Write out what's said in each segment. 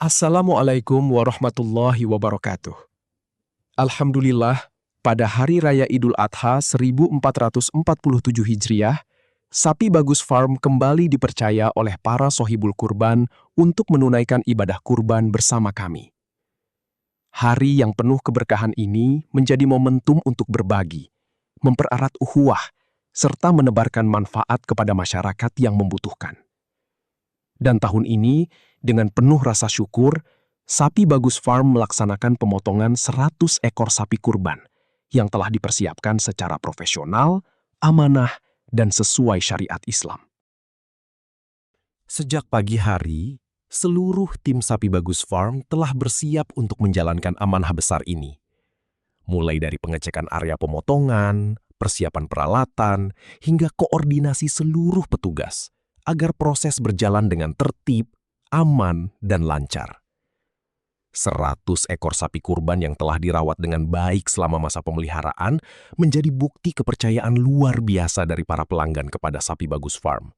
Assalamualaikum warahmatullahi wabarakatuh. Alhamdulillah, pada Hari Raya Idul Adha 1447 Hijriah, Sapi Bagus Farm kembali dipercaya oleh para sohibul kurban untuk menunaikan ibadah kurban bersama kami. Hari yang penuh keberkahan ini menjadi momentum untuk berbagi, mempererat ukhuwah, serta menebarkan manfaat kepada masyarakat yang membutuhkan. Dan tahun ini, dengan penuh rasa syukur, Sapi Bagus Farm melaksanakan pemotongan 100 ekor sapi kurban yang telah dipersiapkan secara profesional, amanah, dan sesuai syariat Islam. Sejak pagi hari, seluruh tim Sapi Bagus Farm telah bersiap untuk menjalankan amanah besar ini. Mulai dari pengecekan area pemotongan, persiapan peralatan, hingga koordinasi seluruh petugas, agar proses berjalan dengan tertib, aman, dan lancar. 100 ekor sapi kurban yang telah dirawat dengan baik selama masa pemeliharaan menjadi bukti kepercayaan luar biasa dari para pelanggan kepada Sapi Bagus Farm.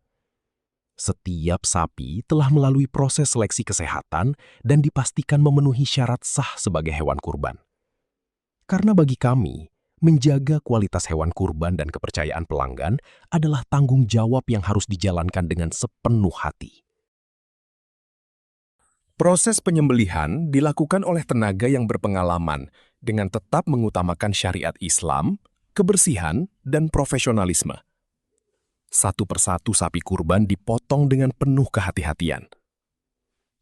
Setiap sapi telah melalui proses seleksi kesehatan dan dipastikan memenuhi syarat sah sebagai hewan kurban. Karena bagi kami, menjaga kualitas hewan kurban dan kepercayaan pelanggan adalah tanggung jawab yang harus dijalankan dengan sepenuh hati. Proses penyembelihan dilakukan oleh tenaga yang berpengalaman dengan tetap mengutamakan syariat Islam, kebersihan, dan profesionalisme. Satu persatu sapi kurban dipotong dengan penuh kehati-hatian.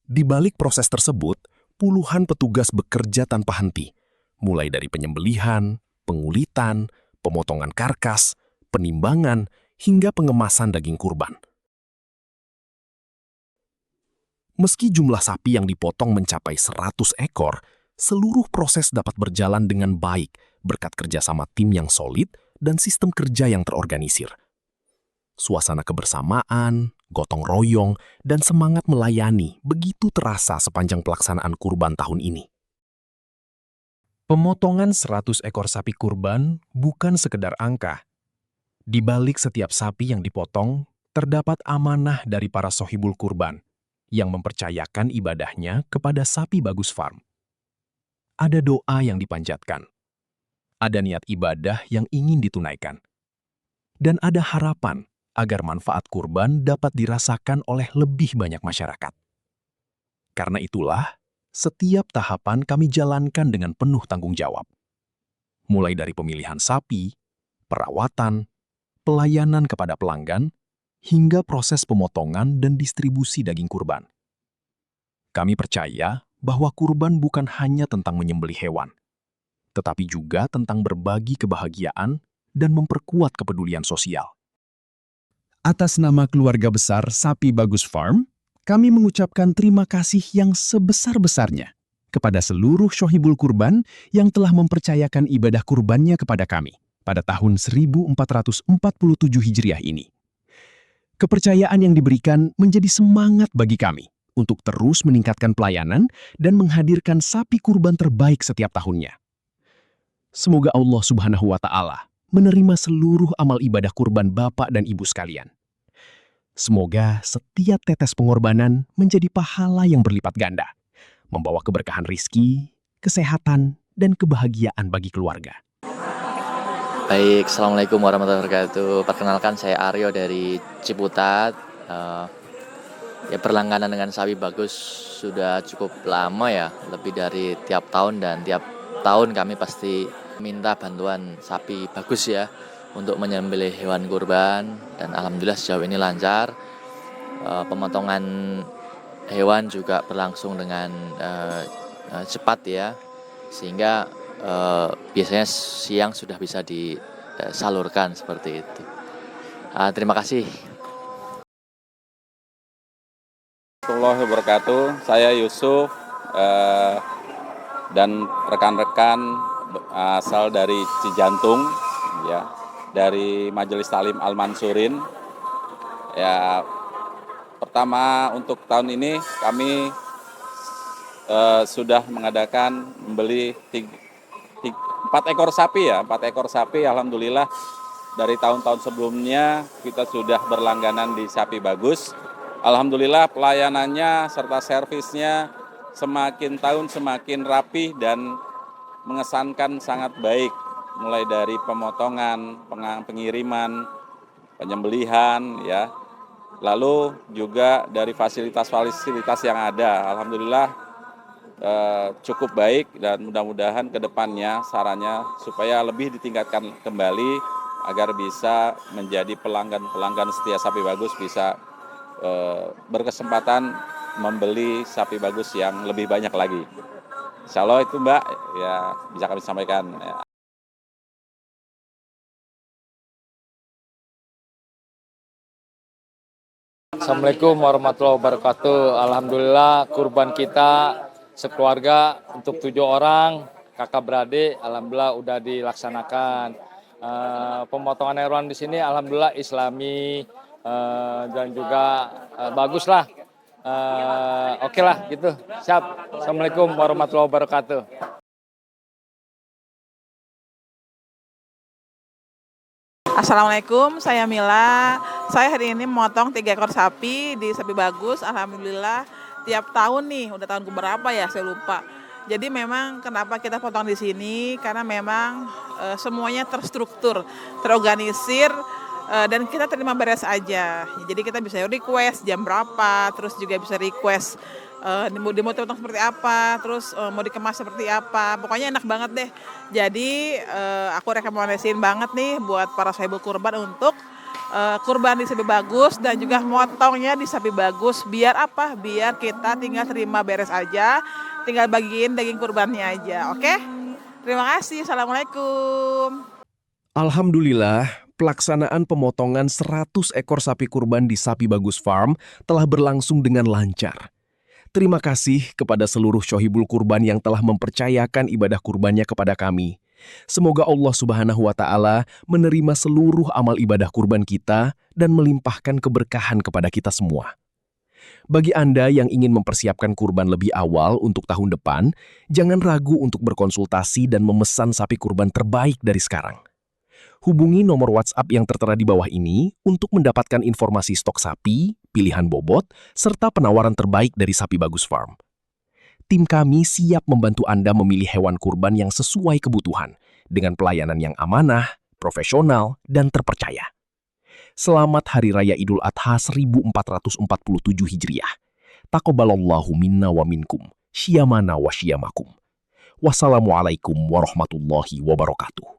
Di balik proses tersebut, puluhan petugas bekerja tanpa henti, mulai dari penyembelihan, pengulitan, pemotongan karkas, penimbangan, hingga pengemasan daging kurban. Meski jumlah sapi yang dipotong mencapai 100 ekor, seluruh proses dapat berjalan dengan baik berkat kerjasama tim yang solid dan sistem kerja yang terorganisir. Suasana kebersamaan, gotong royong, dan semangat melayani begitu terasa sepanjang pelaksanaan kurban tahun ini. Pemotongan 100 ekor sapi kurban bukan sekedar angka. Di balik setiap sapi yang dipotong, terdapat amanah dari para sohibul kurban yang mempercayakan ibadahnya kepada Sapi Bagus Farm. Ada doa yang dipanjatkan, ada niat ibadah yang ingin ditunaikan, dan ada harapan agar manfaat kurban dapat dirasakan oleh lebih banyak masyarakat. Karena itulah, setiap tahapan kami jalankan dengan penuh tanggung jawab. Mulai dari pemilihan sapi, perawatan, pelayanan kepada pelanggan, hingga proses pemotongan dan distribusi daging kurban. Kami percaya bahwa kurban bukan hanya tentang menyembelih hewan, tetapi juga tentang berbagi kebahagiaan dan memperkuat kepedulian sosial. Atas nama keluarga besar Sapi Bagus Farm, kami mengucapkan terima kasih yang sebesar-besarnya kepada seluruh syahibul kurban yang telah mempercayakan ibadah kurbannya kepada kami pada tahun 1447 Hijriah ini. Kepercayaan yang diberikan menjadi semangat bagi kami untuk terus meningkatkan pelayanan dan menghadirkan sapi kurban terbaik setiap tahunnya. Semoga Allah Subhanahu wa Ta'ala menerima seluruh amal ibadah kurban Bapak dan Ibu sekalian. Semoga setiap tetes pengorbanan menjadi pahala yang berlipat ganda, membawa keberkahan rizki, kesehatan, dan kebahagiaan bagi keluarga. Baik, Assalamualaikum warahmatullahi wabarakatuh. Perkenalkan, saya Aryo dari Ciputat. Berlangganan dengan Sapi Bagus sudah cukup lama ya, lebih dari tiap tahun, dan tiap tahun kami pasti minta bantuan Sapi Bagus ya untuk menyembelih hewan kurban, dan alhamdulillah sejauh ini lancar. Pemotongan hewan juga berlangsung dengan cepat ya, sehingga biasanya siang sudah bisa disalurkan seperti itu. Terima kasih. Warahmatullahi wabarakatuh. Saya Yusuf dan rekan-rekan asal dari Cijantung ya, dari Majelis Talim Al-Mansurin. Ya, pertama untuk tahun ini kami sudah mengadakan membeli 4 ekor sapi ya, 4 ekor sapi. Alhamdulillah dari tahun-tahun sebelumnya kita sudah berlangganan di Sapi Bagus. Alhamdulillah pelayanannya serta servisnya semakin tahun semakin rapi dan mengesankan sangat baik, mulai dari pemotongan, pengiriman, penyembelihan, ya. Lalu juga dari fasilitas-fasilitas yang ada, alhamdulillah cukup baik, dan mudah-mudahan ke depannya sarannya supaya lebih ditingkatkan kembali agar bisa menjadi pelanggan setia Sapi Bagus, bisa berkesempatan membeli sapi bagus yang lebih banyak lagi. Insya Allah itu Mbak, ya bisa kami sampaikan. Ya. Assalamualaikum warahmatullahi wabarakatuh. Alhamdulillah kurban kita sekeluarga untuk 7 orang, kakak beradik, alhamdulillah udah dilaksanakan. Pemotongan hewan di sini alhamdulillah Islami dan juga bagus lah. Oke lah gitu. Siap. Assalamualaikum warahmatullahi wabarakatuh. Assalamualaikum, saya Mila. Saya hari ini memotong 3 ekor sapi di Sapi Bagus. Alhamdulillah tiap tahun nih, udah tahun keberapa ya saya lupa. Jadi memang kenapa kita potong di sini, karena memang semuanya terstruktur, terorganisir, dan kita terima beres aja. Jadi kita bisa request jam berapa, terus juga bisa request mau dipotong seperti apa, terus mau dikemas seperti apa. Pokoknya enak banget deh. Jadi aku rekomendasiin banget nih buat para sahibul kurban untuk kurban di Sapi Bagus dan juga motongnya di Sapi Bagus. Biar apa? Biar kita tinggal terima beres aja, tinggal bagiin daging kurbannya aja. Oke? Terima kasih. Assalamualaikum. Alhamdulillah, pelaksanaan pemotongan 100 ekor sapi kurban di Sapi Bagus Farm telah berlangsung dengan lancar. Terima kasih kepada seluruh Shohibul Kurban yang telah mempercayakan ibadah kurbannya kepada kami. Semoga Allah Subhanahu wa Ta'ala menerima seluruh amal ibadah kurban kita dan melimpahkan keberkahan kepada kita semua. Bagi Anda yang ingin mempersiapkan kurban lebih awal untuk tahun depan, jangan ragu untuk berkonsultasi dan memesan sapi kurban terbaik dari sekarang. Hubungi nomor WhatsApp yang tertera di bawah ini untuk mendapatkan informasi stok sapi, pilihan bobot, serta penawaran terbaik dari Sapi Bagus Farm. Tim kami siap membantu Anda memilih hewan kurban yang sesuai kebutuhan, dengan pelayanan yang amanah, profesional, dan terpercaya. Selamat Hari Raya Idul Adha 1447 Hijriah. Taqabbalallahu minna wa minkum, syiyamana wa syiyamakum. Wassalamualaikum warahmatullahi wabarakatuh.